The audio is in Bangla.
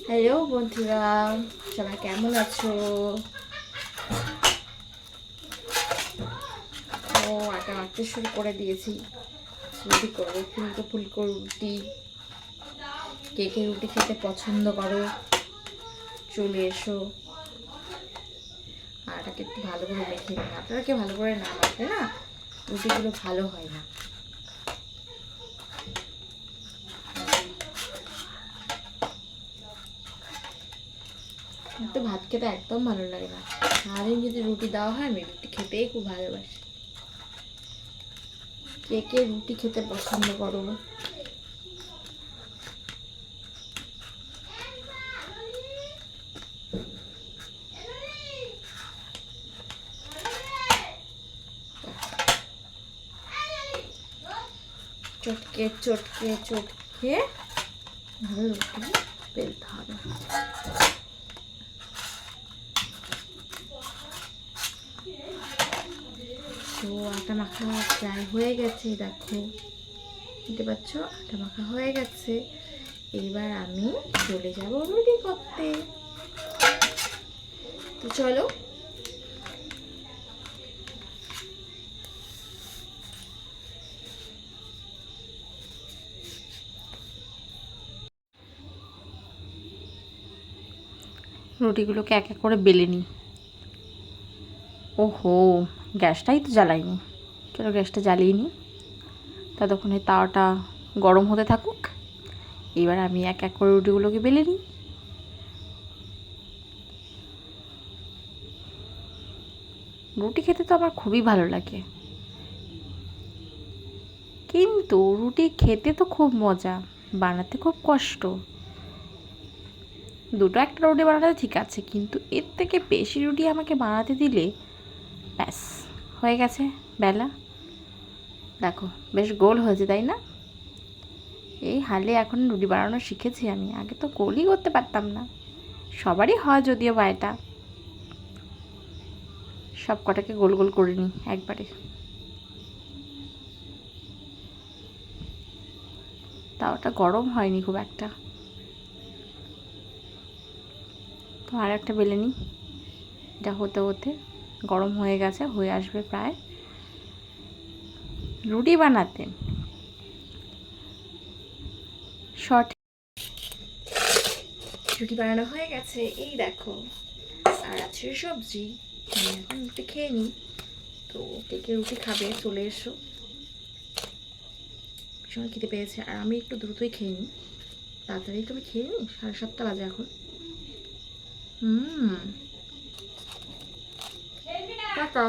হ্যালো বন্ধুরা, সবাই কেমন আছো? ও আটা মাখতে শুরু করে দিয়েছি। রুটি করবো, ফুলকো ফুলকো রুটি। কে কে রুটি খেতে পছন্দ করো চলে এসো। আটাকে একটু ভালো করে মেখে নিই। আপনারাকে ভালো করে না মাখলে না রুটিগুলো ভালো হয় না। তো ভাত খেতে একদম ভালো লাগে না। সারাদিন যদি রুটি দেওয়া হয় আমি রুটি খেতেই খুব ভালোবাসি। কে কে রুটি খেতে পছন্দ করো? চটকে চটকে চটকে ভালো রুটি বেলতে হবে। তো আটা মাখা প্রায় হয়ে গেছে, দেখো দেখতে পাচ্ছ আটা মাখা হয়ে গেছে। এবার আমি চলে যাব রুটি করতে। তো চলো। রুটিগুলোকে এক এক করে বেলে নিই। ওহো, গ্যাসটাই তো জ্বালাইনি। চলো গ্যাসটা জ্বালিয়ে নিই, ততক্ষণে তাওয়াটা গরম হতে থাকুক। এবার আমি এক এক করে রুটিগুলোকে বেলে নিই। রুটি খেতে তো আমার খুবই ভালো লাগে, কিন্তু রুটি খেতে তো খুব মজা, বানাতে খুব কষ্ট। দুটো একটা রুটি বানাতে ঠিক আছে, কিন্তু এর থেকে বেশি রুটি আমাকে বানাতে দিলে ব্যাস হয়ে গেছে বেলা। দেখো বেশ গোল হয়েছে, তাই না? এই হালে এখন রুটি বানানো শিখেছি আমি, আগে তো গোলই করতে পারতাম না। সবারই হয় যদিও বা এটা। সব কটাকে গোল গোল করে নিই একবারে। তাওয়াটা গরম হয়নি খুব একটা। তো আর একটা বেলে নিই। এটা হতে হতে গরম হয়ে গেছে, হয়ে আসবে প্রায়। রুটি বানাতে শর্ট রুটি বানানো হয়ে গেছে, এই দেখো। আর আছে সবজি। আমি এখন রুটি খেয়ে নিই। তো কে কে রুটি খাবে চলে এসো। ভীষণ খেতে পেয়েছে, আর আমি একটু দ্রুতই খেয়ে নিই। তাড়াতাড়ি তুমি খেয়ে নিই, 7:30 বাজে এখন। টাটা।